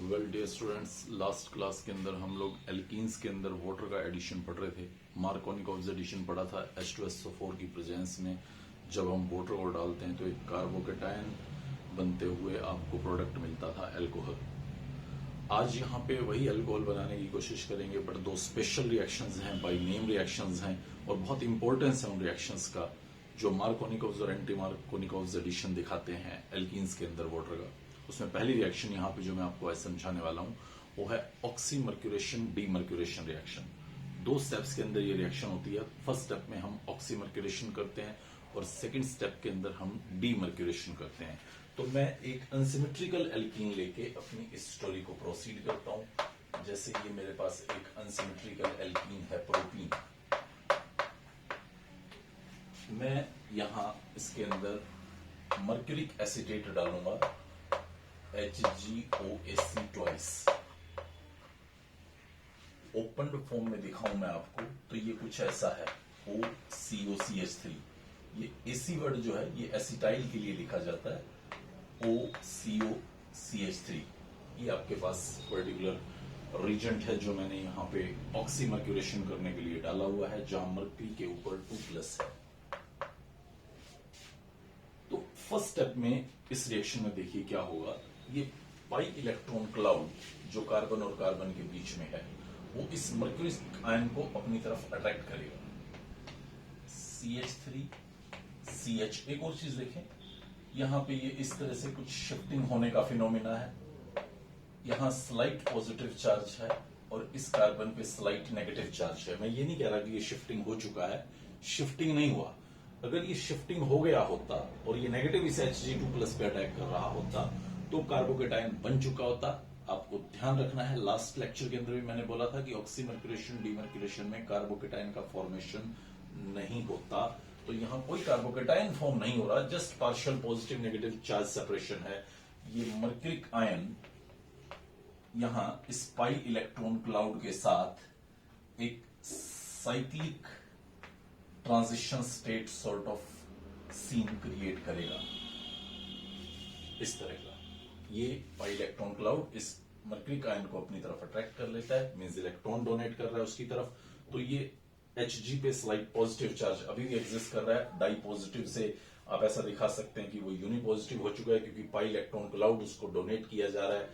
Well dear students, last class के अंदर हम लोग एल्कीन्स के अंदर वाटर का एडिशन पढ़ रहे थे। मार्कोनिकोव्स एडिशन पढ़ा था H2SO4 की प्रेजेंस में। जब हम वाटर को डालते हैं तो एक कार्बोकेटायन बनते हुए आपको प्रोडक्ट मिलता था अल्कोहल। आज यहाँ पे वही अल्कोहल बनाने की कोशिश करेंगे, बट दो स्पेशल रिएक्शंस हैं, बाय नेम रिएक्शंस हैं और बहुत इंपॉर्टेंस है उन रिएक्शंस का जो मार्कोनिकोव्स और एंटी मार्कोनिकोव्स एडिशन दिखाते हैं एल्कीन्स के अंदर वाटर का। उसमें पहली रिएक्शन यहाँ पे जो मैं आपको आज समझाने वाला हूँ वो है ऑक्सीमर्क्यूरेशन डीमर्क्यूरेशन रिएक्शन। दो स्टेप्स के अंदर ये रिएक्शन होती है। फर्स्ट स्टेप में हम ऑक्सीमर्क्यूरेशन करते हैं और सेकंड स्टेप के अंदर हम डीमर्क्यूरेशन करते हैं। तो मैं एक अनसिमेट्रिकल एल्कीन लेके अपनी इस स्टोरी को प्रोसीड करता हूं। जैसे ये मेरे पास एक अनसिमेट्रिकल एल्कीन है प्रोपीन। मैं यहां इसके अंदर मर्क्यूरिक एसिटेट डालूंगा HgOAc ट्वाइस। ओपन फॉर्म में दिखाऊं मैं आपको तो ये कुछ ऐसा है OCOCH3। ये AC वर्ड जो है ये एसिटाइल के लिए लिखा जाता है OCOCH3। ये आपके पास पर्टिकुलर रीजेंट है जो मैंने यहाँ पे ऑक्सीमर्क्यूरेशन करने के लिए डाला हुआ है, जहां मर्क्यूरी के ऊपर 2+ है। तो फर्स्ट स्टेप में इस रिएक्शन में देखिए क्या होगा। ये पाई इलेक्ट्रॉन क्लाउड जो कार्बन और कार्बन के बीच में है वो इस मर्क्यूरी आयन को अपनी तरफ अट्रैक्ट करेगा। CH3 CH। एक और चीज देखें, यहां पे ये इस तरह से कुछ शिफ्टिंग होने का फिनोमिना है। यहां स्लाइट पॉजिटिव चार्ज है और इस कार्बन पे स्लाइट नेगेटिव चार्ज है। मैं ये नहीं कह रहा कि ये शिफ्टिंग हो चुका है, शिफ्टिंग नहीं हुआ। अगर ये शिफ्टिंग हो गया होता और ये नेगेटिव इस Hg2+ पे अटैक कर रहा होता तो कार्बोकेटायन बन चुका होता। आपको ध्यान रखना है, लास्ट लेक्चर के अंदर भी मैंने बोला था कि ऑक्सीमर्क्यूरेशन डीमर्क्यूरेशन में कार्बोकेटायन का फॉर्मेशन नहीं होता। तो यहां कोई कार्बोकेटायन फॉर्म नहीं हो रहा, just partial positive negative charge separation है। ये मर्क्यूरिक आयन यहां इस पाई इलेक्ट्रॉन क्लाउड के साथ एक cyclic transition state sort of scene create करेगा इस तरह का। ये पाई इलेक्ट्रॉन क्लाउड इस मर्क्यूरिक आयन को अपनी तरफ अट्रैक्ट कर लेता है, मींस इलेक्ट्रॉन डोनेट कर रहा है उसकी तरफ। तो ये Hg पे स्लाइट पॉजिटिव चार्ज अभी भी एग्जिस्ट कर रहा है। डाई पॉजिटिव से आप ऐसा दिखा सकते हैं कि वो यूनि पॉजिटिव हो चुका है क्योंकि पाई इलेक्ट्रॉन क्लाउड उसको डोनेट किया जा रहा है।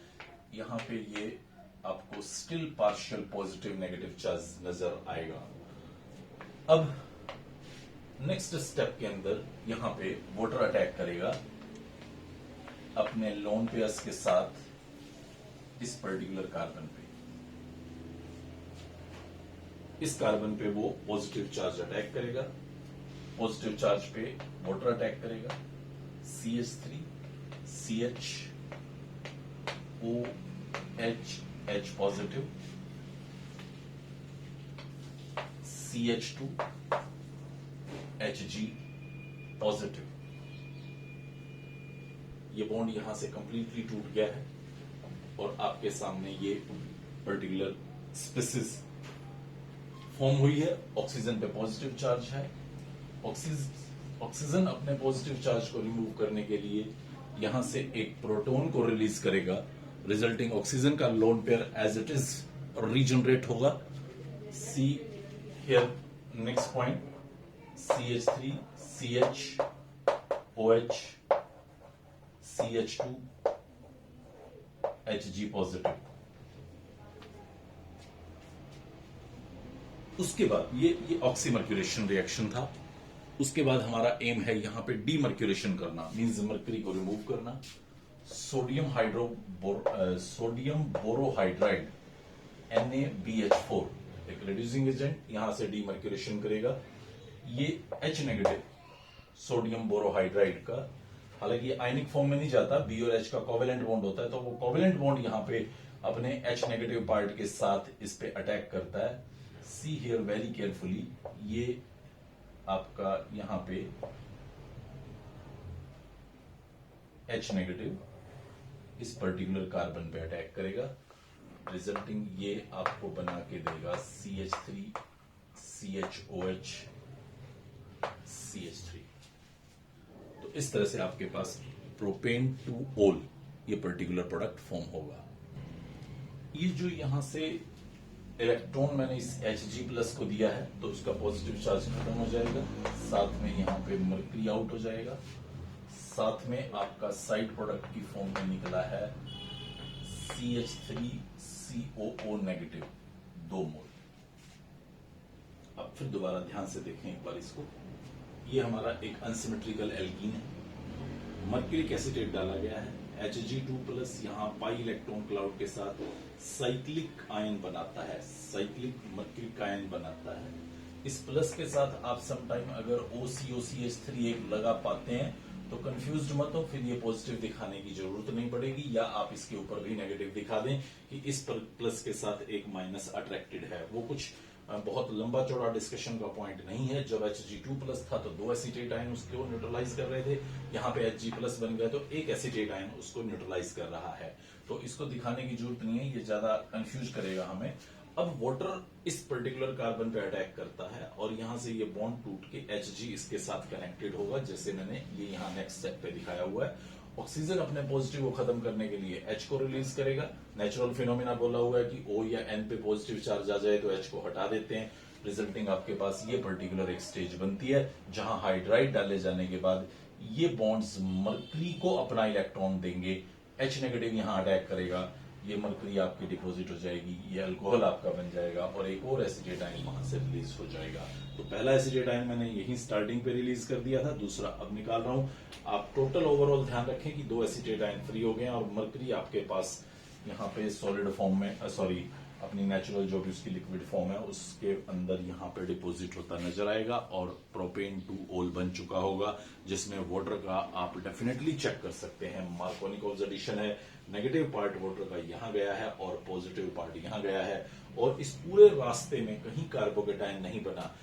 यहां पे ये आपको still partial positive negative charge नजर आएगा। अब नेक्स्ट स्टेप के अंदर यहां पे वाटर अटैक करेगा अपने लोन पेयर्स के साथ इस पर्टिकुलर कार्बन पे। इस कार्बन पे वो पॉजिटिव चार्ज अटैक करेगा, पॉजिटिव चार्ज पे वाटर अटैक करेगा। CH3 CH OH H positive, CH2 Hg positive. ये बॉन्ड यहां से कंप्लीटली टूट गया है और आपके सामने ये पर्टिकुलर स्पीसीज फॉर्म हुई है। ऑक्सीजन पे पॉजिटिव चार्ज है। ऑक्सीजन अपने पॉजिटिव चार्ज को रिमूव करने के लिए यहां से एक प्रोटॉन को रिलीज करेगा। रिजल्टिंग ऑक्सीजन का lone pair as it is regenerate होगा। See here next point, CH3 CH OH CH2 Hg positive. उसके बाद ये ऑक्सीमर्क्यूरेशन रिएक्शन था। उसके बाद हमारा एम है यहां पे डीमर्क्यूरेशन करना, मींस मर्क्यूरी को रिमूव करना। सोडियम बोरोहाइड्राइड NaBH4 एक रिड्यूसिंग एजेंट यहां से डीमर्क्यूरेशन करेगा। ये H नेगेटिव सोडियम बोरोहाइड्राइड का, हालांकि आयनिक फॉर्म में नहीं जाता, B और H का कोवेलेंट बॉन्ड होता है, तो वो कोवेलेंट बॉन्ड यहां पे अपने H नेगेटिव पार्ट के साथ इस पे अटैक करता है। सी हियर वेरी केयरफुली, ये आपका यहां पे H नेगेटिव इस पर्टिकुलर कार्बन पे अटैक करेगा। रिजल्टिंग ये आपको बना के देगा CH3 CHOH CH3। तो इस तरह से आपके पास प्रोपेन टू ओल ये पर्टिकुलर प्रोडक्ट फॉर्म होगा। ये जो यहां से इलेक्ट्रॉन मैंने इस Hg+ को दिया है तो उसका पॉजिटिव चार्ज खत्म हो जाएगा, साथ में यहाँ पे मर्करी आउट हो जाएगा, साथ में आपका साइड प्रोडक्ट की फॉर्म में निकला है CH3COO नेगेटिव 2 मोल। अब फिर दोबारा ध्यान से देखें एक बार इसको। ये हमारा एक अनसिमेट्रिकल एल्कीन है, मर्क्यूरिक एसीटेट डाला गया है, Hg2+ यहाँ पाई इलेक्ट्रॉन क्लाउड के साथ साइक्लिक आयन बनाता है, साइक्लिक मर्क्यूरिक आयन बनाता है। इस प्लस के साथ आप समटाइम अगर OCOCH3 एक लगा पाते हैं तो कंफ्यूज्ड मत हो, फिर ये पॉजिटिव दिखाने की जरूरत नहीं पड़ेगी, या आप इसके ऊपर भी नेगेटिव दिखा दें कि इस पर प्लस के साथ एक माइनस अट्रैक्टेड है। वो कुछ बहुत लंबा चौड़ा डिस्कशन का पॉइंट नहीं है। जब Hg2+ था तो 2 एसीटेट आयन उसको न्यूट्रलाइज कर रहे थे, यहाँ पे Hg+ बन गया तो एक एसीटेट आयन उसको न्यूट्रलाइज कर रहा है, तो इसको दिखाने की जरूरत नहीं है, ये ज्यादा कंफ्यूज करेगा हमें। अब वाटर इस पर्टिकुलर कार्बन पे अटैक करता है और यहां से ये बॉन्ड टूट के Hg इसके साथ कनेक्टेड होगा, जैसे मैंने ये यहाँ नेक्स्ट स्टेप पे दिखाया हुआ है। ऑक्सीजन अपने पॉजिटिव को खत्म करने के लिए H को रिलीज करेगा। नेचुरल फिनोमिना बोला हुआ है कि O या N पे पॉजिटिव चार्ज आ जाए तो H को हटा देते हैं, रिजल्टिंग आपके पास ये पर्टिकुलर एक स्टेज बनती है जहां हाइड्राइड डाले जाने के बाद ये बॉन्ड्स मर्करी को अपना इलेक्ट्रॉन देंगे, H नेगेटिव यहां अटैक करेगा, ये मर्करी आपकी डिपॉजिट हो जाएगी, ये अल्कोहल आपका बन जाएगा और एक और एसीटेट आयन वहां से रिलीज हो जाएगा। तो पहला एसीटेट आयन मैंने यही स्टार्टिंग पे रिलीज कर दिया था, दूसरा अब निकाल रहा हूं। आप टोटल ओवरऑल ध्यान रखें कि 2 एसीटेट आयन फ्री हो गए और मर्करी आपके पास यहाँ पे सॉलिड फॉर्म में सॉरी अपनी नेचुरल जो भी उसकी लिक्विड फॉर्म है उसके अंदर यहाँ पे डिपॉजिट होता नजर आएगा और प्रोपेन 2 ओल बन चुका होगा, जिसमें वाटर का आप डेफिनेटली चेक कर सकते हैं मार्कोनिक ऑक्सीडेशन है, नेगेटिव पार्ट वाटर का यहाँ गया है और पॉजिटिव पार्ट यहाँ गया है, और इस पूरे रास्ते में कहीं कार्बोकेटायन नहीं बना।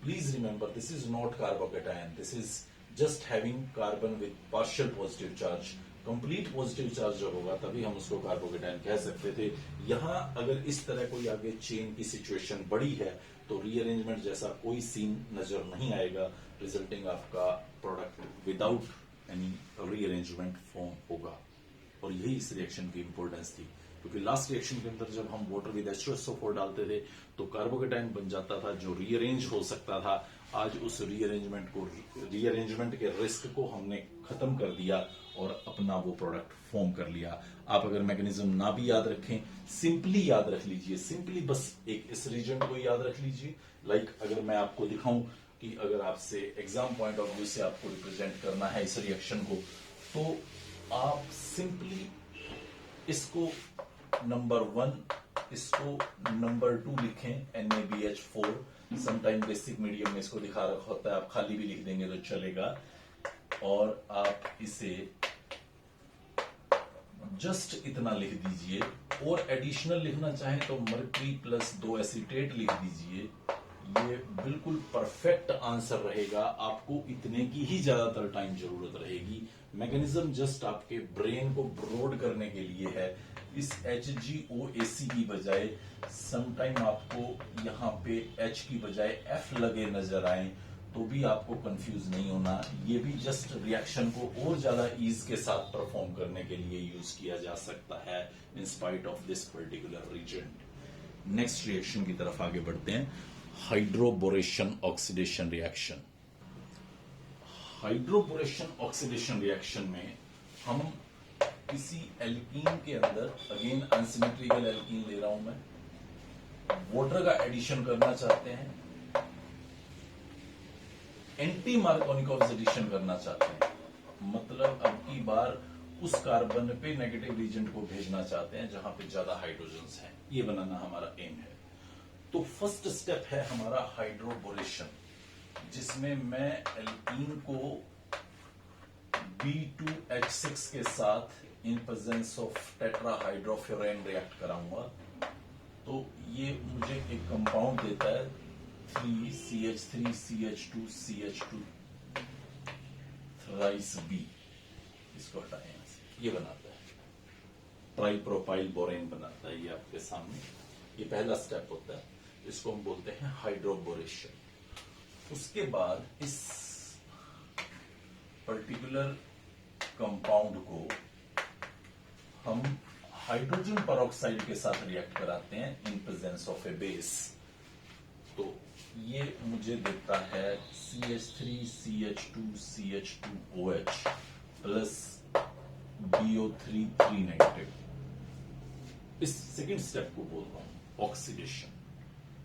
Please remember this is not carbocation, this is just having carbon with partial positive charge. Complete positive charge जब होगा तभी हम उसको कार्बोकेटायन कह सकते थे। यहां अगर इस तरह कोई आगे चेन की सिचुएशन बड़ी है तो रीअरेंजमेंट जैसा कोई सीन नजर नहीं आएगा, रिजल्टिंग आपका product without any rearrangement form होगा। और यही इस रिएक्शन की इंपॉर्टेंस थी, क्योंकि लास्ट रिएक्शन के अंदर जब हम वाटर विद H2SO4 डालते थे तो कार्बोकेटायन बन जाता था जो रीअरेंज हो सकता था। आज उस रीअरेंजमेंट के रिस्क को हमने खत्म कर दिया और अपना वो प्रोडक्ट फॉर्म कर लिया। आप अगर मैकेनिज्म ना भी याद रखें, सिंपली याद रख लीजिए, सिंपली बस एक इस रीजन को याद रख लीजिए। लाइक अगर मैं आपको दिखाऊं कि अगर आपसे एग्जाम पॉइंट ऑफ व्यू से आपको रिप्रेजेंट करना है इस रिएक्शन को, तो आप सिंपली इसको नंबर 1, इसको नंबर 2 लिखें, NaBH4। समटाइम बेसिक मीडियम में इसको दिखा रखा होता है, आप खाली भी लिख देंगे तो चलेगा। और आप इसे जस्ट इतना लिख दीजिए, और एडिशनल लिखना चाहें तो मर्करी प्लस 2 एसीटेट लिख दीजिए। ये बिल्कुल परफेक्ट आंसर रहेगा, आपको इतने की ही ज्यादातर टाइम जरूरत रहेगी। मैकेनिज्म जस्ट आपके ब्रेन को ब्रॉड करने के लिए है। इस HgOAc की बजाय समटाइम आपको यहाँ पे H की बजाय F लगे नजर आए तो भी आपको कंफ्यूज नहीं होना। ये भी जस्ट रिएक्शन को और ज्यादा ईज के साथ परफॉर्म करने के लिए यूज किया जा सकता है in spite of this particular reason. Next reaction की तरफ आगे बढ़ते हैं, hydroboration oxidation reaction. Hydroboration oxidation reaction में हम किसी एल्कीन के अंदर, अगेन अनसिमेट्रिकल एल्कीन ले रहा हूं मैं, वाटर का एडिशन करना चाहते हैं, एंटी मार्कोनिक ऑक्सीडेशन करना चाहते हैं, मतलब अब की बार उस कार्बन पे नेगेटिव रीजेंट को भेजना चाहते हैं जहां पे ज्यादा हाइड्रोजन्स हैं, ये बनाना हमारा एम है। तो फर्स्ट स्टेप है हमारा हाइड्रोबोरेशन, जिसमें मैं एल्कीन को B2H6 के साथ in presence of tetrahydrofuran react कराऊंगा। तो ये मुझे एक कंपाउंड देता है 3CH3CH2CH2 थ्राइस B, इसको हटाएं यहां से, ये बनाता है ट्राइप्रोपाइल बोरेन बनाता है, ये आपके सामने, ये पहला स्टेप होता है, इसको हम बोलते हैं हाइड्रोबोरेशन। उसके बाद इस पर्टिकुलर कंपाउंड को हम हाइड्रोजन पेरोक्साइड के साथ रिएक्ट कराते हैं in presence of A base, तो ये मुझे देता है CH3CH2CH2OH प्लस BO3 3 नेगेटिव। इस सेकेंड स्टेप को बोल रहा हूं ऑक्सीडेशन।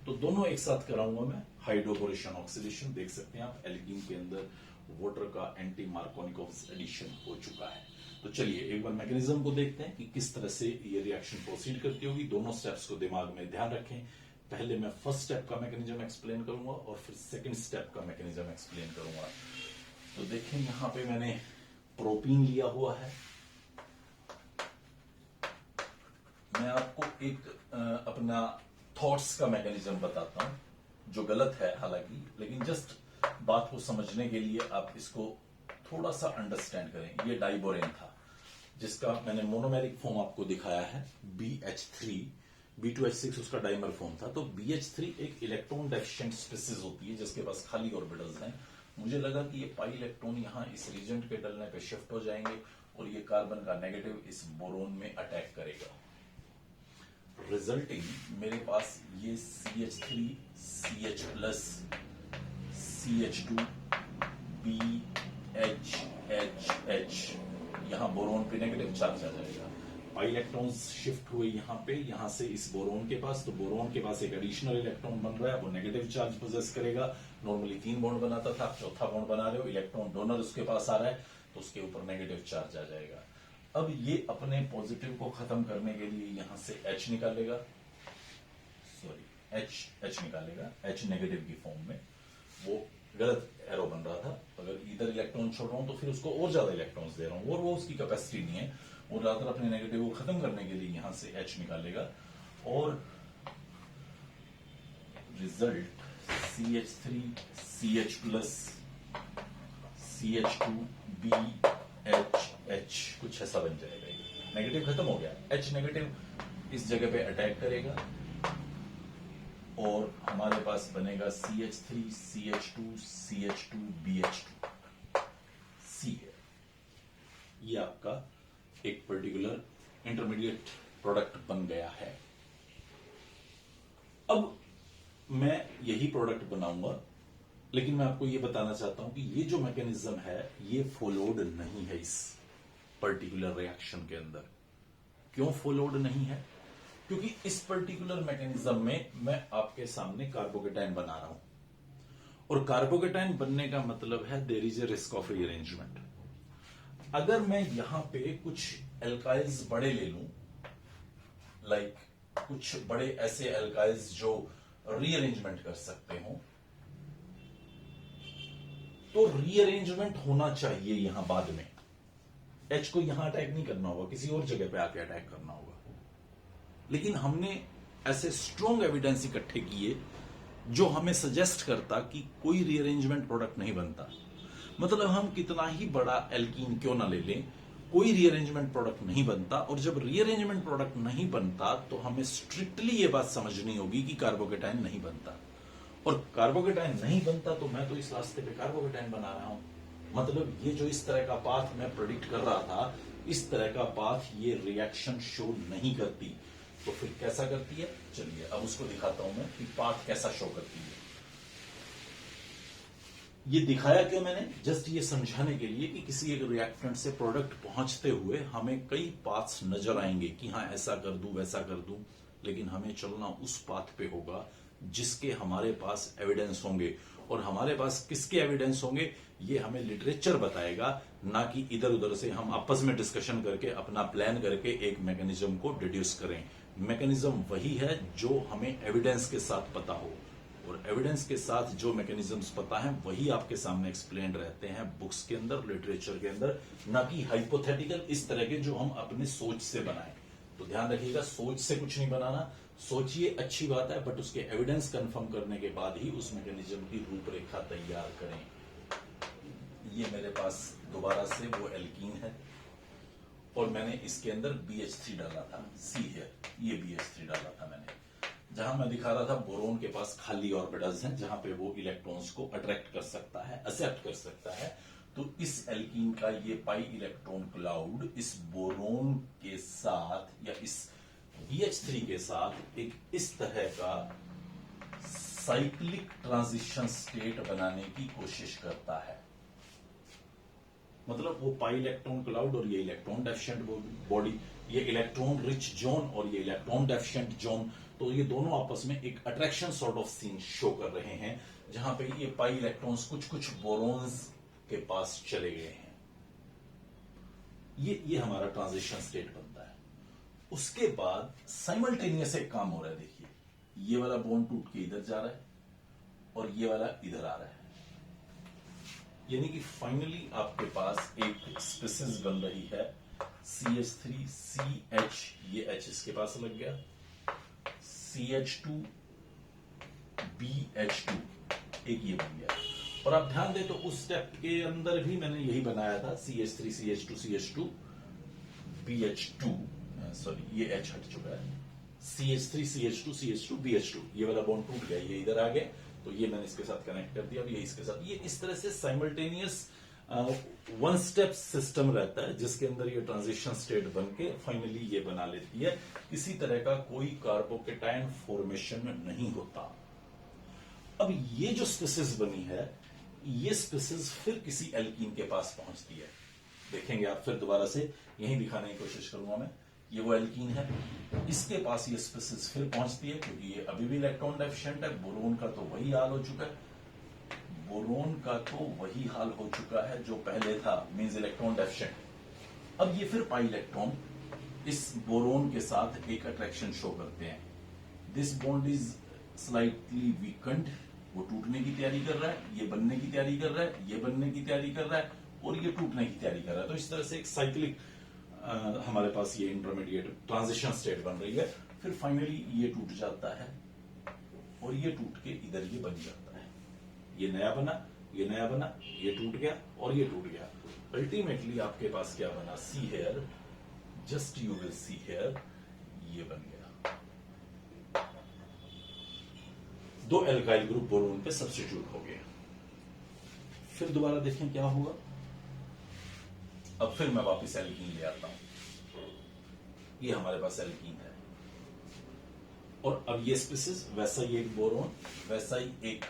तो दोनों एक साथ कराऊंगा मैं, हाइड्रोबोरेशन ऑक्सीडेशन। देख सकते हैं आप एल्कीन के अंदर वाटर का एंटी मार्कोनिकोव एडिशन हो चुका है। तो चलिए एक बार मैकेनिज्म को देखते हैं कि किस तरह से ये रिएक्शन प्रोसीड करती होगी। दोनों स्टेप्स को दिमाग में ध्यान रखें। पहले मैं फर्स्ट स्टेप का मैकेनिज्म एक्सप्लेन करूंगा और फिर सेकेंड स्टेप का मैकेनिज्म एक्सप्लेन करूंगा। तो देखें यहां पे मैंने प्रोपीन लिया हुआ है। मैं आपको एक अपना थॉट्स का मैकेनिज्म बताता हूं जो गलत है हालांकि, लेकिन जस्ट बात को समझने के लिए आप इसको थोड़ा सा अंडरस्टैंड करें। ये डाइबोरेन था जिसका मैंने मोनोमेरिक फॉर्म आपको दिखाया है BH3, B2H6 उसका डाइमर फॉर्म था। तो BH3 एक इलेक्ट्रॉन डेफिशिएंट स्पीसीज होती है जिसके पास खाली ऑर्बिटल्स हैं। मुझे लगा कि ये पाई इलेक्ट्रॉन यहां इस रीजेंट के डलने पे शिफ्ट हो जाएंगे और ये कार्बन का नेगेटिव इस बोरोन में अटैक करेगा, रिजल्टिंग मेरे पास ये CH3 CH plus CH2 BHHH यहां बोरोन पे नेगेटिव चार्ज आ जाएगा। पाई इलेक्ट्रॉन्स शिफ्ट हुए यहां पे, यहां से इस बोरोन के पास। तो बोरोन के पास एक एडिशनल इलेक्ट्रॉन बन रहा है, वो नेगेटिव चार्ज पोजेस करेगा। नॉर्मली 3 बॉन्ड बनाता था, चौथा बॉन्ड बना रहे हो, इलेक्ट्रॉन डोनर उसके पास आ रहा है तो उसके ऊपर नेगेटिव चार्ज आ जाएगा। अब ये अपने पॉजिटिव को खत्म करने के लिए यहां से H निकालेगा, सॉरी H निकालेगा, H नेगेटिव की फॉर्म में। वो गलत एरो बन रहा था, अगर इधर इलेक्ट्रॉन छोड़ रहा हूं तो फिर उसको और ज्यादा इलेक्ट्रॉन्स दे रहा हूं और वो उसकी कैपेसिटी नहीं है। वो ज्यादातर अपने नेगेटिव को खत्म करने के लिए यहां से H निकालेगा और result CH3 CH plus CH2 BHH कुछ ऐसा बन जाएगा। ये नेगेटिव खत्म हो गया, H नेगेटिव इस जगह पे अटैक करेगा और हमारे पास बनेगा CH3 CH2 CH2 BH2 C है। ये आपका एक पर्टिकुलर इंटरमीडिएट प्रोडक्ट बन गया है। अब मैं यही प्रोडक्ट बनाऊंगा, लेकिन मैं आपको यह बताना चाहता हूं कि ये जो मैकेनिज्म है ये फॉलोड नहीं है इस पर्टिकुलर रिएक्शन के अंदर। क्यों फॉलोड नहीं है? क्योंकि इस पर्टिकुलर मैकेनिज्म में मैं आपके सामने कार्बोकेटाइन बना रहा हूं और कार्बोकेटाइन बनने का मतलब है there is a risk of rearrangement. अगर मैं यहां पे कुछ एल्काइल्स बड़े ले लूं, लाइक कुछ बड़े ऐसे एल्काइल्स जो रीअरेंजमेंट कर सकते हो, तो रीअरेंजमेंट होना चाहिए यहां बाद में। H को यहां अटैक नहीं करना होगा, किसी और जगह पे आके अटैक करना होगा। लेकिन हमने ऐसे स्ट्रॉन्ग एविडेंस इकट्ठे किए जो हमें सजेस्ट करता कि कोई रीअरेंजमेंट प्रोडक्ट नहीं बनता। मतलब हम कितना ही बड़ा एल्कीन क्यों ना ले लें, कोई रीअरेंजमेंट प्रोडक्ट नहीं बनता। और जब रीअरेंजमेंट प्रोडक्ट नहीं बनता तो हमें स्ट्रिक्टली ये बात समझनी होगी कि कार्बोकेटाइन नहीं बनता। और कार्बोकेटाइन नहीं बनता तो मैं तो इस रास्ते पे कार्बोकेटाइन बना रहा हूं। मतलब ये जो इस तरह का पाथ मैं प्रेडिक्ट कर रहा था, इस तरह का पाथ ये रिएक्शन शो नहीं करती। तो फिर कैसा करती है? चलिए अब उसको दिखाता हूं मैं कि पाथ कैसा शो करती है। ये दिखाया क्यों मैंने? जस्ट ये समझाने के लिए कि किसी एक रिएक्टेंट से प्रोडक्ट पहुंचते हुए हमें कई पाथ्स नजर आएंगे कि हाँ ऐसा कर दूं वैसा कर दूं, लेकिन हमें चलना उस पाथ पे होगा जिसके हमारे पास एविडेंस होंगे। और हमारे पास किसके एविडेंस होंगे ये हमें लिटरेचर बताएगा, ना कि इधर उधर से हम आपस में डिस्कशन करके अपना प्लान करके एक मैकेनिज्म को डिड्यूस करें। मैकेनिज्म वही है जो हमें एविडेंस के साथ पता हो, और एविडेंस के साथ जो मैकेनिज्म्स पता है वही आपके सामने एक्सप्लेन रहते हैं बुक्स के अंदर, लिटरेचर के अंदर, ना कि हाइपोथेटिकल इस तरह के जो हम अपने सोच से बनाएं। तो ध्यान रखिएगा, सोच से कुछ नहीं बनाना। सोचिए अच्छी बात है, बट उसके एविडेंस कंफर्म करने के बाद ही उस मैकेनिज्म की रूपरेखा तैयार करें। ये मेरे पास दोबारा से वो एल्कीन है और मैंने इसके अंदर BH3 डाला था, सी है, ये BH3 डाला था मैंने। जहां मैं दिखा रहा था बोरोन के पास खाली ऑर्बिटल्स हैं जहां पे वो इलेक्ट्रॉन्स को अट्रैक्ट कर सकता है, एक्सेप्ट कर सकता है। तो इस एल्कीन का ये पाई इलेक्ट्रॉन क्लाउड इस बोरोन के साथ या इस BH3 के साथ एक इस तरह का साइक्लिक ट्रांजिशन स्टेट बनाने की कोशिश करता है। मतलब वो पाई इलेक्ट्रॉन क्लाउड और ये इलेक्ट्रॉन डेफिशिएंट बॉडी, ये इलेक्ट्रॉन रिच जोन और ये इलेक्ट्रॉन डेफिशिएंट जोन, तो ये दोनों आपस में एक attraction sort of scene show कर रहे हैं, जहां पे ये पाई इलेक्ट्रॉन्स कुछ कुछ बोरॉन्स के पास चले गए हैं। ये हमारा ट्रांजिशन स्टेट बनता है। उसके बाद साइमल्टेनियस एक काम हो रहा है। देखिए, ये वाला बॉन्ड टूट के इधर जा रहा है और ये वाला इधर आ रहा है, यानी कि फाइनली आपके पास एक स्पीसीज बन रही है CH3CH, ये H इसके पास लग गया, CH2BH2 एक ये बन गया। और आप ध्यान दें तो उस स्टेप के अंदर भी मैंने यही बनाया था, CH3CH2CH2BH2, सॉरी ये H हट चुका है, CH3CH2CH2BH2, ये वाला बॉन्ड टूट गया, ये इधर आ गया, तो ये मैंने इसके साथ कनेक्ट कर दिया, अब ये इसके साथ, ये इस तरह से साइमल्टेनियस वन स्टेप सिस्टम रहता है, जिसके अंदर ये ट्रांजिशन स्टेट बन के फाइनली ये बना लेती है। किसी तरह का कोई कार्बोकेटायन फॉर्मेशन नहीं होता। अब ये जो स्पीसीज बनी है, ये स्पीसीज फिर किसी एल्कीन के पास पहुंचती है। देखेंगे आप, फिर दोबारा से यही दिखाने की कोशिश करूंगा मैं। ये वो एल्कीन है, इसके पास ये स्पीसीज फिर पहुंचती है, क्योंकि ये अभी भी इलेक्ट्रॉन डेफिशिएंट है। बोरोन का तो वही हाल हो चुका है, बोरोन का तो वही हाल हो चुका है जो पहले था, मींस इलेक्ट्रॉन डेफिशिएंट। अब ये फिर पाई इलेक्ट्रॉन इस बोरोन के साथ एक अट्रैक्शन शो करते हैं। This bond is slightly weekend, वो टूटने की तैयारी कर रहा है, ये बनने की तैयारी कर रहा है, ये बनने की तैयारी कर रहा है, और ये टूटने की तैयारी कर रहा है। तो इस तरह से एक साइक्लिक हमारे पास ये इंटरमीडिएट ट्रांजिशन स्टेट बन रही है। फिर फाइनली ये टूट जाता है और ये टूट के इधर ये बन जाता है। ये नया बना, ये नया बना, ये टूट गया और ये टूट गया। अल्टीमेटली आपके पास क्या बना, see here, just you will see here, ये बन गया। दो एल्काइल ग्रुप बोरोन पे सब्स्टिट्यूट हो गए। फिर दोबारा देखें क्या हुआ। अब फिर मैं वापस एल्कीन ले आता हूं, ये हमारे पास एल्कीन है, और अब ये स्पीसीज वैसा ही एक बोरोन, वैसा ही एक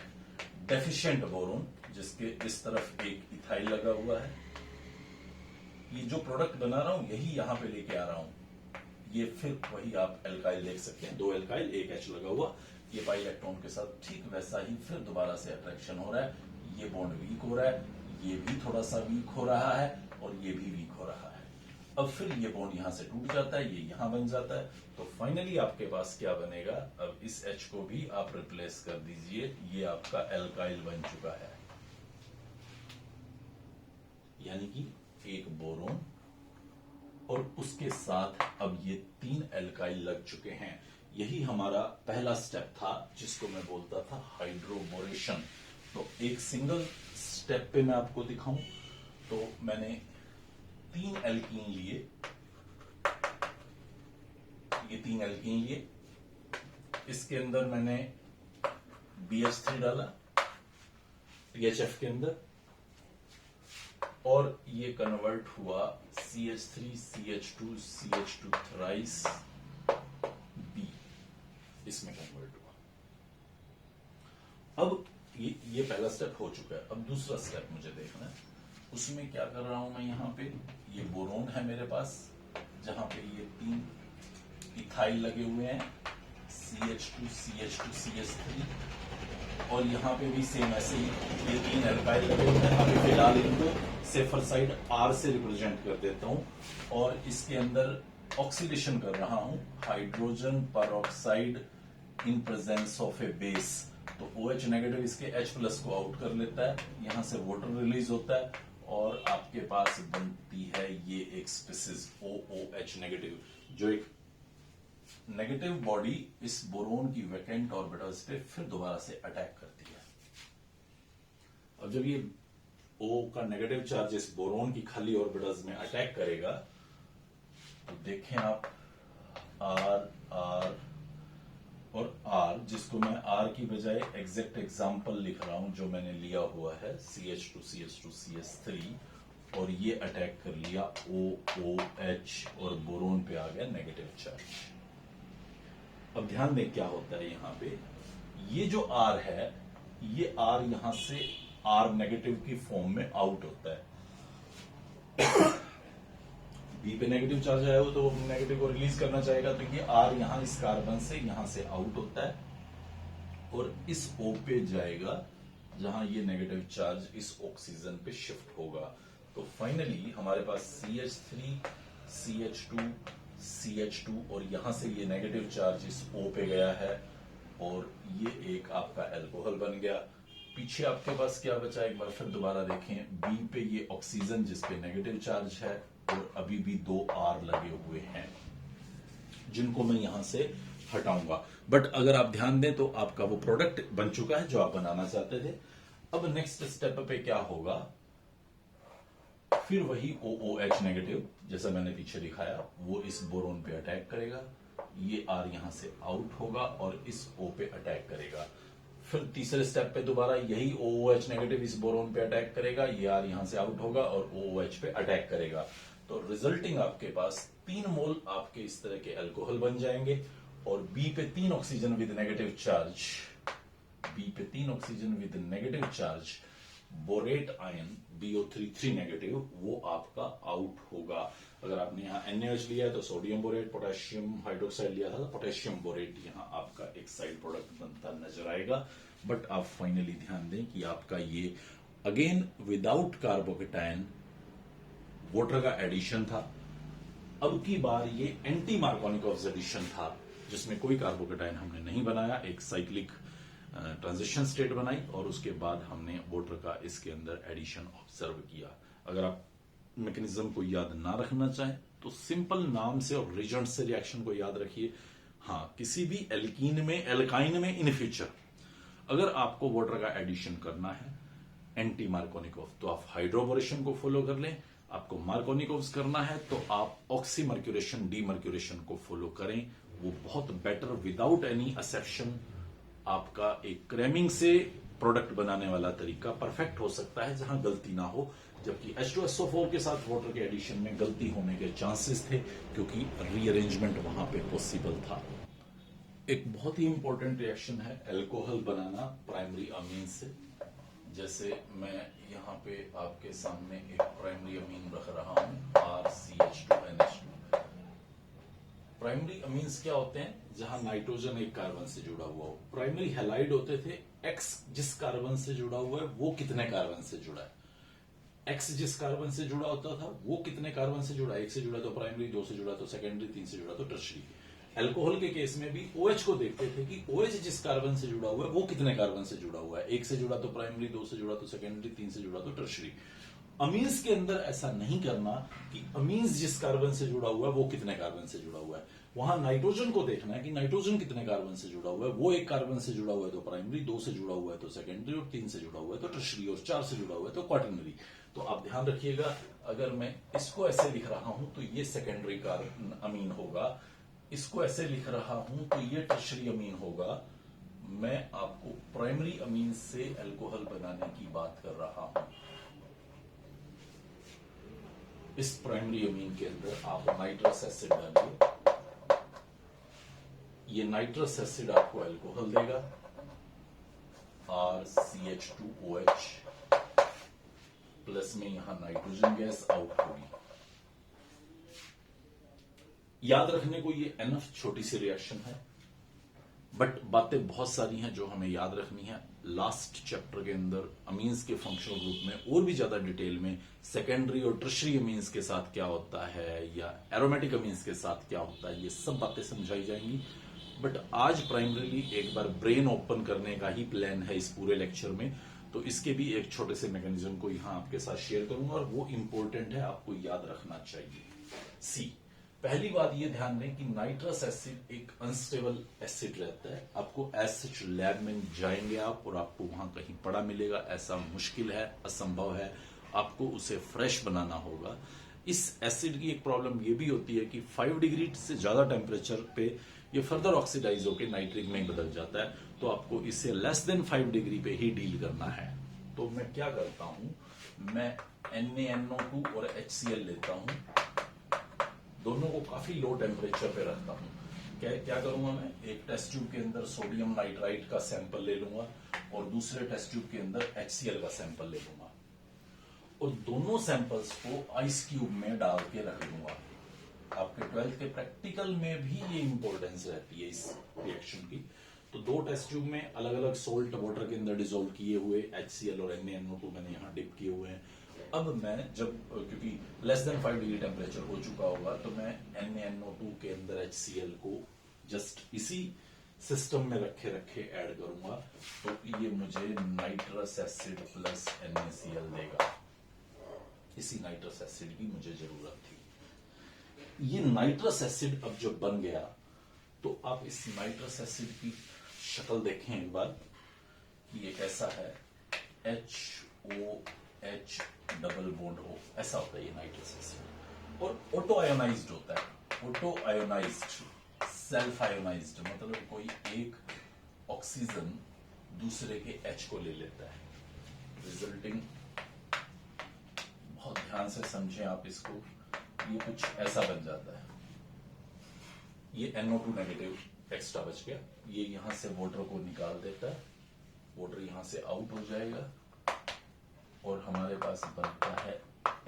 डेफिशिएंट बोरोन, जिसके इस तरफ एक इथाइल लगा हुआ है। ये जो प्रोडक्ट बना रहा हूं यही यहां पे लेके आ रहा हूं। ये फिर वही आप एल्काइल देख सकते हैं, दो एल्काइल एक H लगा हुआ, ये पाई इलेक्ट्रॉन के साथ ठीक वैसा ही फिर दोबारा से अट्रैक्शन हो रहा है। ये बॉन्ड वीक हो रहा है, ये भी थोड़ा सा वीक हो रहा है, और ये भी वीक हो रहा है। अब फिर ये बॉन्ड यहां से टूट जाता है, ये यहां बन जाता है, तो फाइनली आपके पास क्या बनेगा। अब इस H को भी आप रिप्लेस कर दीजिए, ये आपका एल्काइल बन चुका है, यानी कि एक बोरोन और उसके साथ अब ये 3 एल्काइल लग चुके हैं। यही हमारा पहला स्टेप था, जिसको मैं बोलता था हाइड्रोबोरेशन। तो एक सिंगल स्टेप पे मैं आपको दिखाऊं तो मैंने 3 एल्कीन लिए, ये 3 एल्कीन लिए, इसके अंदर मैंने BH3 डाला THF के अंदर, और ये कन्वर्ट हुआ CH3CH2CH2 थ्राइस B, इसमें कन्वर्ट हुआ। अब ये पहला स्टेप हो चुका है। अब दूसरा स्टेप मुझे देखना है, उसमें क्या कर रहा हूं मैं। यहां पे ये बोरोन है मेरे पास, जहां पे ये 3 इथाइल लगे हुए हैं, CH2CH2CH3, और यहाँ पे भी सेम ऐसे ही ये 3 एल्काइल लगे हुए हैं। अभी फिलहाल इनको सेफर साइड R से रिप्रेजेंट कर देता हूं, और इसके अंदर ऑक्सीडेशन कर रहा हूं, hydrogen peroxide in presence of A base. तो OH नेगेटिव इसके H प्लस को आउट कर लेता है, यहां से वाटर रिलीज होता है, और आपके पास बनती है ये एक स्पीसीज OOH नेगेटिव, जो एक नेगेटिव बॉडी इस बोरोन की वैकेंट ऑर्बिटल्स पे फिर दोबारा से अटैक करती है। अब जब ये O का नेगेटिव चार्ज इस बोरोन की खाली ऑर्बिटल्स में अटैक करेगा, तो देखें आप R और R, जिसको मैं R की बजाय एग्जैक्ट एग्जांपल लिख रहा हूं जो मैंने लिया हुआ है, CH2CH2CH3, और ये अटैक कर लिया OOH और बोरोन पे आ गया नेगेटिव चार्ज। अब ध्यान दें क्या होता है यहां पे, ये जो R है, ये R यहां से R नेगेटिव की फॉर्म में आउट होता है। बी पे नेगेटिव चार्ज आया हो तो वो नेगेटिव को रिलीज करना चाहेगा, तो ये R यहां इस कार्बन से यहां से आउट होता है और इस O पे जाएगा जहां ये नेगेटिव चार्ज इस ऑक्सीजन पे शिफ्ट होगा। तो फाइनली हमारे पास CH3 CH2 CH2 और यहां से ये नेगेटिव चार्ज इस O पे गया है और ये एक आपका एल्कोहल बन गया। पीछे आपके पास क्या बचा, एक बार फिर दोबारा देखें, बी पे ये ऑक्सीजन जिसपे नेगेटिव चार्ज है और अभी भी 2 R लगे हुए हैं जिनको मैं यहां से हटाऊंगा। बट अगर आप ध्यान दें तो आपका वो प्रोडक्ट बन चुका है जो आप बनाना चाहते थे। अब नेक्स्ट स्टेप पे क्या होगा, फिर वही OOH नेगेटिव जैसा मैंने पीछे दिखाया वो इस बोरोन पे अटैक करेगा, ये R यहां से आउट होगा और इस O पे अटैक करेगा। फिर तीसरे स्टेप पे दोबारा यही OOH नेगेटिव इस बोरोन पे अटैक करेगा, ये R यहां से आउट होगा और OOH पे अटैक करेगा। तो रिजल्टिंग आपके पास 3 मोल आपके इस तरह के अल्कोहल बन जाएंगे और बी पे 3 oxygen with negative charge, B पे 3 oxygen with negative charge, borate ion BO3 negative, वो आपका आउट होगा। अगर आपने यहाँ NaOH लिया है तो सोडियम बोरेट, पोटेशियम हाइड्रोक्साइड लिया था तो पोटेशियम बोरेट यहाँ आपका एक साइड प्रोडक्ट बनता नजर आएगा। बट आप फाइनली ध्यान दें कि आपका ये अगेन विदाउट कार्बोकेटायन वाटर का एडिशन था। अब की बार ये एंटी मार्कोनिकोव एडिशन था जिसमें कोई कार्बोकेटायन हमने नहीं बनाया, एक साइक्लिक ट्रांजिशन स्टेट बनाई और उसके बाद हमने वाटर का इसके अंदर एडिशन ऑब्जर्व किया। अगर आप मैकेनिज्म को याद ना रखना चाहें तो सिंपल नाम से और रिजल्ट से रिएक्शन को याद रखिए। हाँ, किसी भी एल्कीन में, एल्काइन में इन फ्यूचर अगर आपको वाटर का एडिशन करना है एंटी मार्कोनिकोव तो आप हाइड्रोबोरेशन को फॉलो कर लें, आपको मार्कोनिकोव करना है तो आप ऑक्सीमर्क्यूरेशन डीमर्क्यूरेशन को फॉलो करें, वो बहुत बेटर विदाउट एनी असेप्शन आपका एक क्रैमिंग से प्रोडक्ट बनाने वाला तरीका परफेक्ट हो सकता है जहां गलती ना हो। जबकि H2SO4 के साथ वाटर के एडिशन में गलती होने के चांसेस थे क्योंकि रीअरेंजमेंट वहां पे पॉसिबल था। एक बहुत ही इंपॉर्टेंट रिएक्शन है अल्कोहल बनाना प्राइमरी अमीन से। जैसे मैं यहाँ पे आपके सामने एक प्राइमरी अमीन रख रहा हूं RCH2NH2। प्राइमरी अमीन्स क्या होते हैं, जहां नाइट्रोजन एक कार्बन से जुड़ा हुआ हो। प्राइमरी हैलाइड होते थे, X जिस कार्बन से जुड़ा हुआ है वो कितने कार्बन से जुड़ा है, X जिस कार्बन से जुड़ा होता था वो कितने कार्बन से जुड़ा है, 1 से जुड़ा तो प्राइमरी, 2 से जुड़ा तो सेकेंडरी, 3 से जुड़ा तो टर्शरी। अल्कोहल के केस में भी OH को देखते थे कि OH जिस कार्बन से जुड़ा हुआ है वो कितने कार्बन से जुड़ा हुआ है, 1 से जुड़ा तो प्राइमरी, 2 से जुड़ा तो सेकेंडरी, 3 से जुड़ा तो टर्शरी। अमीन्स के अंदर ऐसा नहीं करना कि अमीन्स जिस कार्बन से जुड़ा हुआ है वो कितने कार्बन से जुड़ा हुआ है। वहां नाइट्रोजन को देखना है कि नाइट्रोजन कितने कार्बन से जुड़ा हुआ है, वो 1 कार्बन से जुड़ा हुआ है तो प्राइमरी, 2 से जुड़ा हुआ है तो सेकेंडरी और 3 से जुड़ा हुआ है तो टर्शरी और 4 से जुड़ा हुआ है तो क्वाटरनरी। तो आप ध्यान रखिएगा, अगर मैं इसको ऐसे लिख रहा हूं तो ये सेकेंडरी कार्बन अमीन होगा, इसको ऐसे लिख रहा हूं तो ये टर्शरी अमीन होगा। मैं आपको प्राइमरी अमीन से अल्कोहल बनाने की बात कर रहा हूं। इस प्राइमरी अमीन के अंदर आप नाइट्रस एसिड डालिए, ये नाइट्रस एसिड आपको अल्कोहल देगा RCH2OH प्लस में यहां नाइट्रोजन गैस आउट होगी। याद रखने को ये एनफ छोटी सी रिएक्शन है बट बातें बहुत सारी हैं जो हमें याद रखनी है। लास्ट चैप्टर के अंदर अमीन्स के फंक्शनल ग्रुप में और भी ज्यादा डिटेल में सेकेंडरी और टर्शरी अमीन्स के साथ क्या होता है या एरोमेटिक अमीन्स के साथ क्या होता है, ये सब बातें समझाई जाएंगी। बट आज प्राइमरीली एक बार ब्रेन ओपन करने का ही प्लान है इस पूरे लेक्चर में, तो इसके भी एक छोटे से मैकेनिज्म को यहां आपके साथ शेयर करूंगा और वो इंपॉर्टेंट है, आपको याद रखना चाहिए। सी, पहली बात ये ध्यान दें कि नाइट्रस एसिड एक अनस्टेबल एसिड रहता है। आपको एसिड लैब में जाएंगे आप और आपको वहां कहीं पड़ा मिलेगा, ऐसा मुश्किल है, असंभव है, आपको उसे फ्रेश बनाना होगा। इस एसिड की एक प्रॉब्लम ये भी होती है कि 5 डिग्री से ज्यादा टेम्परेचर पे ये फर्दर ऑक्सीडाइज होकर नाइट्रिक में बदल जाता है, तो आपको इसे लेस देन 5 डिग्री पे ही डील करना है। तो मैं क्या करता हूं, मैं NaNO2 और HCl लेता हूं, दोनों को काफी लो टेम्परेचर पे रखता हूं। क्या करूंगा, मैं एक टेस्ट ट्यूब के अंदर सोडियम नाइट्राइट का सैंपल ले लूंगा और दूसरे टेस्ट ट्यूब के अंदर HCl का सैंपल ले लूंगा और दोनों सैंपल्स को आइस क्यूब में डाल के रख लूंगा। आपके 12th के प्रैक्टिकल में भी ये इंपॉर्टेंस रहती है इस रिएक्शन की। तो दो टेस्ट ट्यूब में अलग अलग सोल्ट वाटर के अंदर डिसॉल्व किए हुए HCl और NaNO2 मैंने यहाँ डिप किए हुए हैं। अब मैं जब, क्योंकि लेस देन 5 डिग्री टेम्परेचर हो चुका होगा, तो मैं NaNO2 के अंदर HCl को जस्ट इसी सिस्टम में रखे रखे ऐड करूंगा, तो ये मुझे नाइट्रस एसिड प्लस NaCl देगा। इसी नाइट्रस एसिड की मुझे जरूरत थी। ये नाइट्रस एसिड अब जब बन गया, तो आप इस नाइट्रस एसिड की शक्ल देखें एक बार कि ये कैसा है। HOH डबल बॉन्ड O, ऐसा होता है ये नाइट्रस एसिड। और ऑटो आयोनाइज्ड होता है। ऑटो आयोनाइज्ड, सेल्फ आयोनाइज्ड मतलब कोई एक ऑक्सीजन दूसरे के H को ले लेता है, रिजल्टिंग, बहुत ध्यान से समझें आप इसको, ये कुछ ऐसा बन जाता है। ये NO2 नेगेटिव एक्स्ट्रा बच गया, ये यहां से वाटर को निकाल देता है, वाटर यहां से आउट हो जाएगा और हमारे पास बनता है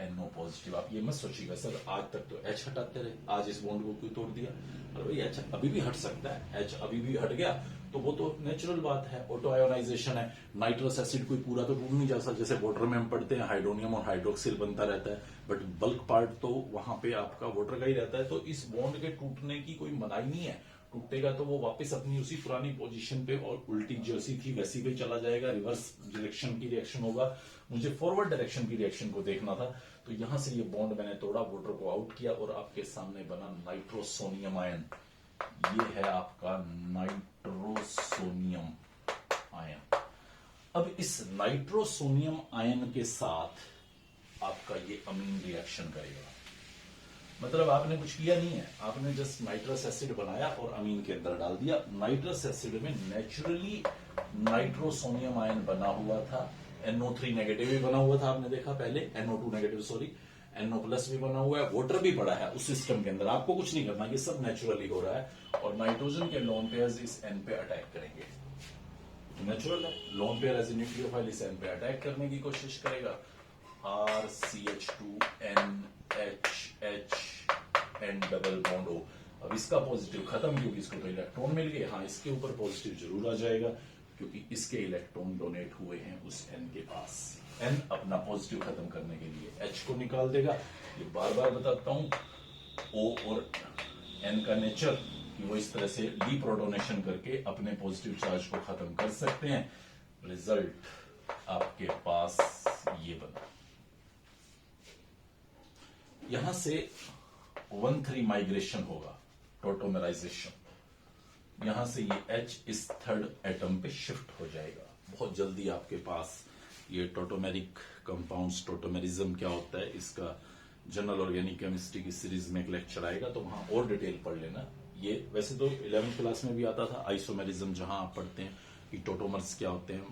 NO पॉजिटिव। आप ये मत सोचिएगा सर आज तक तो H हटाते रहे, आज इस बॉन्ड को क्यों तोड़ दिया। अरे भाई H अभी भी हट सकता है, H अभी भी हट गया तो वो तो नेचुरल बात है, ऑटो आयोनाइजेशन है। नाइट्रस एसिड कोई पूरा तो टूट नहीं जा सकता, जैसे वाटर में हम पढ़ते हैं हाइड्रोनियम और हाइड्रोक्सिल बनता रहता है, बट बल्क पार्ट तो वहां पे आपका वाटर का ही रहता है। तो इस बॉन्ड के टूटने की कोई मनाही नहीं है, टूटेगा तो वो वापस अपनी उसी पुरानी पोजीशन पे और उल्टी जैसी थी वैसी पे चला जाएगा, रिवर्स डायरेक्शन की रिएक्शन होगा। मुझे फॉरवर्ड डायरेक्शन की रिएक्शन को देखना था, तो यहां से ये बॉन्ड मैंने तोड़ा, वाटर को आउट किया और आपके सामने बना नाइट्रोसोनियम आयन। ये है आपका नाइट्रोसोनियम आयन। अब इस नाइट्रोसोनियम आयन के साथ आपका ये अमीन रिएक्शन करेगा। मतलब आपने कुछ किया नहीं है, आपने जस्ट नाइट्रस एसिड बनाया और अमीन के अंदर डाल दिया। नाइट्रस एसिड में नेचुरली नाइट्रोसोनियम आयन बना हुआ था, NO3 नेगेटिव भी बना हुआ था, आपने देखा पहले, NO2 negative sorry, NO plus भी बना हुआ है, वाटर भी पड़ा है उस सिस्टम के अंदर। आपको कुछ नहीं करना, ये सब नेचुरली हो रहा है और नाइट्रोजन के लोन पेयर्स इस N पे अटैक करेंगे। नेचुरल है, lone pair as a nucleophile इस N पे अटैक करने की कोशिश करेगा। RCH2NHH N double bond O। अब इसका पॉजिटिव खत्म, क्योंकि इसको तो इलेक्ट्रॉन मिल गए। हाँ, इसके ऊपर पॉजिटिव जरूर आ जाएगा क्योंकि इसके इलेक्ट्रॉन डोनेट हुए हैं उस N के पास। N अपना पॉजिटिव खत्म करने के लिए H को निकाल देगा। ये बार बार बताता हूं, O और N का नेचर कि वो इस तरह से डीप्रोटोनेशन करके अपने पॉजिटिव चार्ज को खत्म कर सकते हैं। रिजल्ट आपके पास ये बना। यहां से 1,3 माइग्रेशन होगा, टोटोमेराइजेशन। यहां से ये H इस थर्ड एटम पे शिफ्ट हो जाएगा। बहुत जल्दी आपके पास ये टोटोमेरिक कंपाउंड्स, टोटोमेरिज्म क्या होता है, इसका जनरल ऑर्गेनिक केमिस्ट्री की सीरीज में एक लेक्चर आएगा, तो वहां और डिटेल पढ़ लेना। ये वैसे तो 11th क्लास में भी आता था, आइसोमेरिज्म, जहां आप पढ़ते हैं कि टोटोमर्स क्या होते हैं।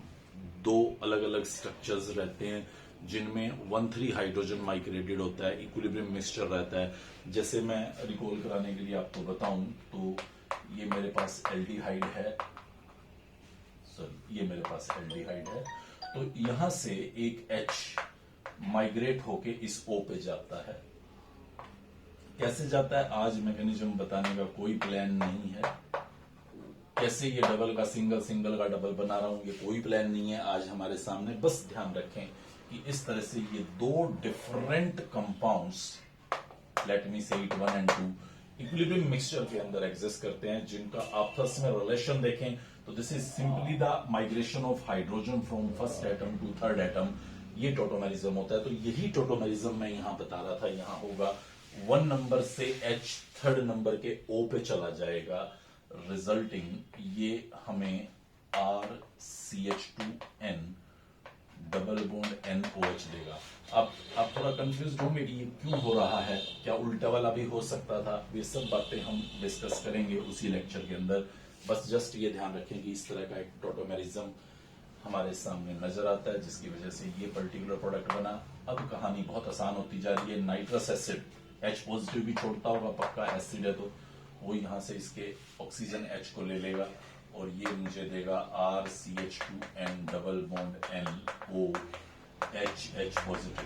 दो अलग अलग स्ट्रक्चर्स रहते हैं जिनमें 1,3 हाइड्रोजन माइग्रेटेड होता है, इक्विलिब्रियम मिक्सचर रहता है। जैसे मैं रिकॉल कराने के लिए आपको बताऊं तो ये मेरे पास एल्डिहाइड है, सॉरी ये मेरे पास एल्डिहाइड है, तो यहां से एक H माइग्रेट होके इस O पे जाता है। कैसे जाता है आज मैकेनिज्म बताने का कोई प्लान नहीं है। कैसे ये डबल का सिंगल, सिंगल का डबल बना रहा हूं, ये कोई प्लान नहीं है आज हमारे सामने। बस ध्यान रखें कि इस तरह से ये दो डिफरेंट कंपाउंड्स, लेट मी से इट 1 and 2, इक्विलिब्रियम मिक्सचर के अंदर एग्जिस्ट करते हैं, जिनका आपस में रिलेशन देखें तो this is simply the migration of hydrogen from first atom to third atom. ये टोटोमेरिज्म होता है। तो यही टोटोमेरिज्म मैं यहां बता रहा था। यहां होगा 1 नंबर से H थर्ड नंबर के O पे चला जाएगा, रिजल्टिंग ये हमें RCH2N डबल बॉन्ड NOH देगा। अब आप थोड़ा कंफ्यूज होंगे कि ये क्यों हो रहा है, क्या उल्टा वाला भी हो सकता था। ये सब बातें हम डिस्कस करेंगे उसी लेक्चर के अंदर। बस जस्ट ये ध्यान रखें कि इस तरह का एक टोटोमेरिज्म हमारे सामने नजर आता है, जिसकी वजह से ये पर्टिकुलर प्रोडक्ट बना। अब कहानी बहुत आसान होती जा रही है। नाइट्रस एसिड H पॉजिटिव भी छोड़ता होगा, पक्का एसिड है तो वो यहां से इसके ऑक्सीजन H को ले लेगा और ये मुझे देगा RCH2N double bond NO H positive.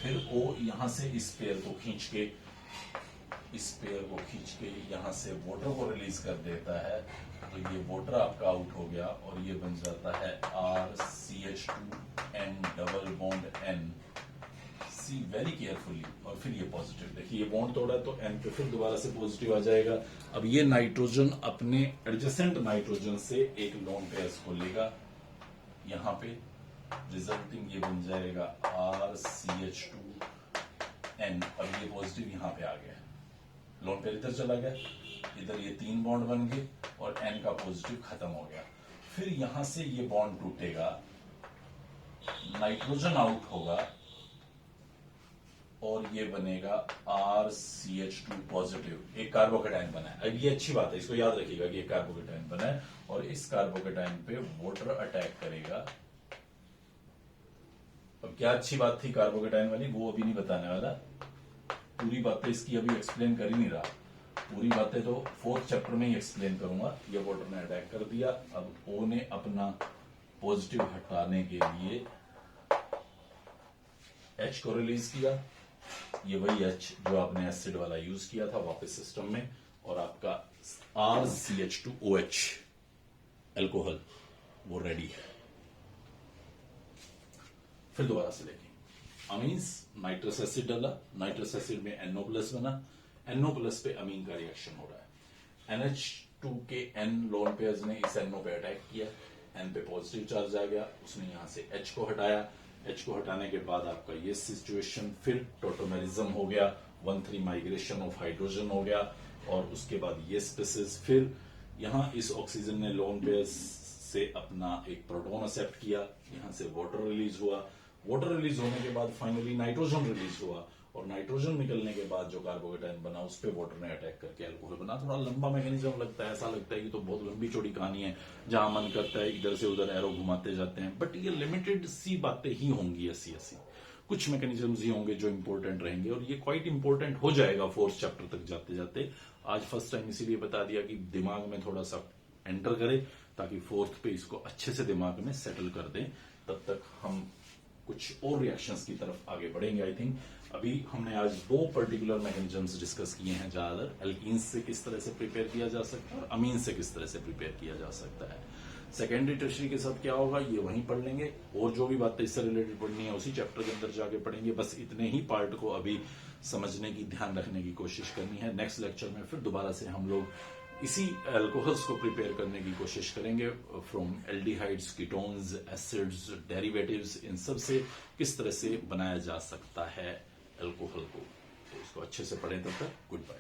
फिर O यहां से इस पेयर को खींच के यहां से वाटर को रिलीज कर देता है, तो ये वाटर आपका आउट हो गया और ये बन जाता है RCH2N डबल बॉन्ड N सी वेरी केयरफुली, और फिर ये पॉजिटिव। देखिए ये बॉन्ड तोड़ा तो N पे फिर दोबारा से पॉजिटिव आ जाएगा। अब ये नाइट्रोजन अपने एडजेसेंट नाइट्रोजन से एक लोन पेयर्स को लेगा यहां पे, रिजल्टिंग ये बन जाएगा RCH2N। अब ये पॉजिटिव यहां पे आ गया, लोन पेयर इधर चला गया, इधर ये 3 बॉन्ड बन गए और N का पॉजिटिव खत्म हो गया। फिर यहां से ये बॉन्ड टूटेगा, नाइट्रोजन आउट होगा और ये बनेगा RCH2 पॉजिटिव, एक कार्बोकेटाइन बना है। अब ये अच्छी बात है, इसको याद रखिएगा कि एक कार्बोकेटाइन बना है और इस कार्बोकेटाइन पे वाटर अटैक करेगा। अब क्या अच्छी बात थी कार्बोकेटाइन वाली, वो अभी नहीं बताने वाला, पूरी बातें इसकी अभी एक्सप्लेन कर ही नहीं रहा, पूरी बातें तो 4th चैप्टर में ही एक्सप्लेन करूंगा। ये वाटर ने अटैक कर दिया, अब O ने अपना पॉजिटिव हटाने के लिए H को रिलीज किया, ये वही H जो आपने एसिड वाला यूज किया था वापस सिस्टम में, और आपका RCH2OH अल्कोहल वो रेडी है। फिर दोबारा से देखें, अमीन्स नाइट्रस एसिड डाला, नाइट्रस एसिड में NO प्लस बना, NO प्लस पे अमीन का रिएक्शन हो रहा है, NH2 के N लोन पेयर्स ने इस NO पे अटैक किया, N पे पॉजिटिव चार्ज आ गया, उसने यहां से H को हटाया, H को हटाने के बाद आपका ये सिचुएशन, फिर टोटोमेरिज्म हो गया, 1,3 माइग्रेशन ऑफ हाइड्रोजन हो गया, और उसके बाद ये स्पेसिस, फिर यहां इस ऑक्सीजन ने लोन पेयर्स से अपना एक प्रोटॉन एक्सेप्ट किया, यहां से वाटर रिलीज हुआ, वाटर रिलीज होने के बाद फाइनली नाइट्रोजन रिलीज हुआ, और नाइट्रोजन निकलने के बाद जो कार्बोकेटाइन बना उस पे वाटर ने अटैक करके अल्कोहल बना। थोड़ा लंबा मैकेनिज्म लगता है, ऐसा लगता है कि तो बहुत लंबी चौड़ी कहानी है, जहां मन करता है इधर से उधर एरो घुमाते जाते हैं, बट ये लिमिटेड सी बातें ही होंगी ऐसी कुछ मैकेनिज्म्स ही होंगे जो इंपॉर्टेंट रहेंगे, और ये क्वाइट इंपॉर्टेंट हो जाएगा 4th चैप्टर तक जाते जाते। आज फर्स्ट टाइम इसीलिए बता दिया कि दिमाग में थोड़ा सा एंटर करे, ताकि 4th पे इसको अच्छे से दिमाग में सेटल कर दें, तब तक हम कुछ और रिएक्शंस की तरफ आगे बढ़ेंगे। आई थिंक अभी हमने आज 2 पर्टिकुलर मैकेनिज्म्स डिस्कस किए हैं ज्यादातर, एल्कीन्स से किस तरह से प्रिपेयर किया जा सकता है और अमीन से किस तरह से प्रिपेयर किया जा सकता है। सेकेंडरी टर्शरी के साथ क्या होगा ये वहीं पढ़ लेंगे, और जो भी बातें इससे रिलेटेड पढ़नी है उसी चैप्टर के अंदर जाके पढ़ेंगे। बस इतने ही पार्ट को अभी समझने की, ध्यान रखने की कोशिश करनी है। नेक्स्ट लेक्चर में फिर दोबारा से हम लोग इसी अल्कोहल्स को प्रिपेयर करने की कोशिश करेंगे, from aldehydes, ketones, acids, derivatives, इन सब से किस तरह से बनाया जा सकता है अल्कोहल को। तो इसको अच्छे से पढ़ें, तब तक गुड बाय।